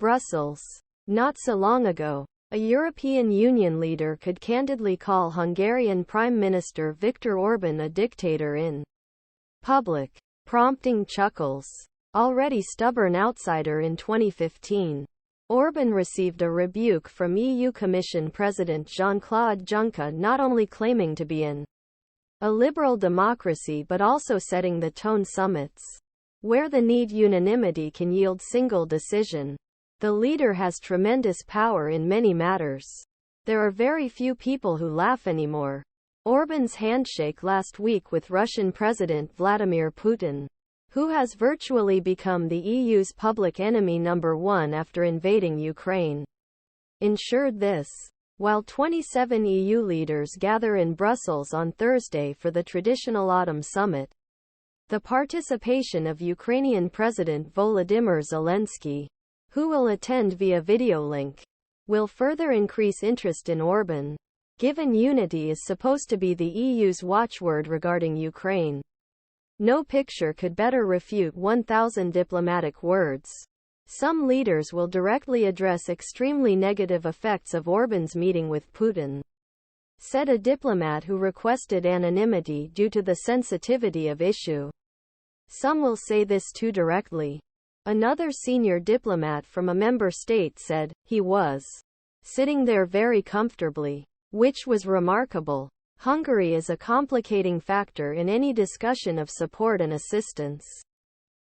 Brussels. Not so long ago, a European Union leader could candidly call Hungarian Prime Minister Viktor Orban a dictator in public, prompting chuckles. Already stubborn outsider in 2015, Orban received a rebuke from EU Commission President Jean-Claude Juncker, not only claiming to be a liberal democracy but also setting the tone summits, where the need unanimity can yield single decision. The leader has tremendous power in many matters. There are very few people who laugh anymore. Orban's handshake last week with Russian President Vladimir Putin, who has virtually become the EU's public enemy number one after invading Ukraine, ensured this. While 27 EU leaders gather in Brussels on Thursday for the traditional autumn summit, the participation of Ukrainian President Volodymyr Zelensky, who will attend via video link, will further increase interest in Orban, given unity is supposed to be the EU's watchword regarding Ukraine. No picture could better refute 1,000 diplomatic words. Some leaders will directly address extremely negative effects of Orban's meeting with Putin, said a diplomat who requested anonymity due to the sensitivity of issue. Some will say this too directly. Another senior diplomat from a member state said, he was sitting there very comfortably, which was remarkable. Hungary is a complicating factor in any discussion of support and assistance.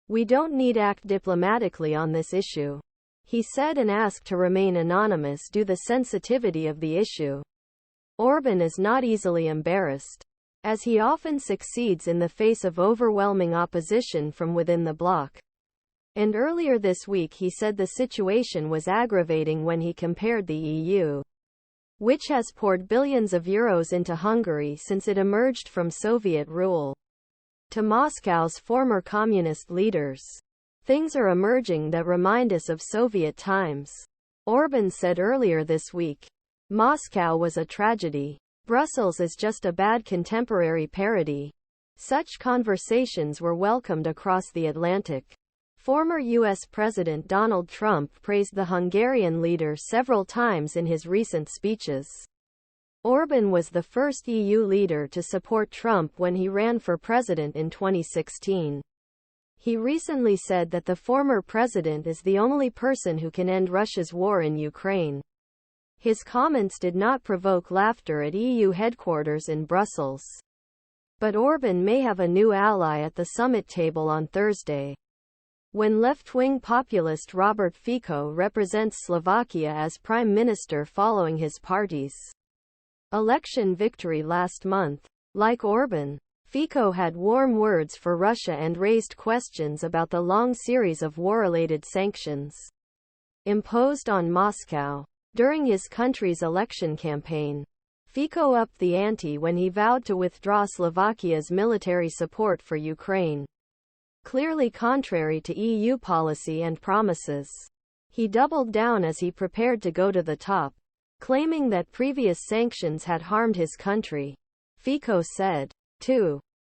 We don't need act diplomatically on this issue, he said, and asked to remain anonymous due to the sensitivity of the issue. Orban is not easily embarrassed, as he often succeeds in the face of overwhelming opposition from within the bloc. And earlier this week he said the situation was aggravating when he compared the EU, which has poured billions of euros into Hungary since it emerged from Soviet rule, to Moscow's former communist leaders. Things are emerging that remind us of Soviet times, Orban said earlier this week. Moscow was a tragedy. Brussels is just a bad contemporary parody. Such conversations were welcomed across the Atlantic. Former U.S. President Donald Trump praised the Hungarian leader several times in his recent speeches. Orban was the first EU leader to support Trump when he ran for president in 2016. He recently said that the former president is the only person who can end Russia's war in Ukraine. His comments did not provoke laughter at EU headquarters in Brussels. But Orban may have a new ally at the summit table on Thursday, when left-wing populist Robert Fico represents Slovakia as prime minister following his party's election victory last month. Like Orban, Fico had warm words for Russia and raised questions about the long series of war-related sanctions imposed on Moscow. During his country's election campaign, Fico upped the ante when he vowed to withdraw Slovakia's military support for Ukraine, clearly contrary to EU policy and promises. He doubled down as he prepared to go to the top, claiming that previous sanctions had harmed his country. Fico said, "2.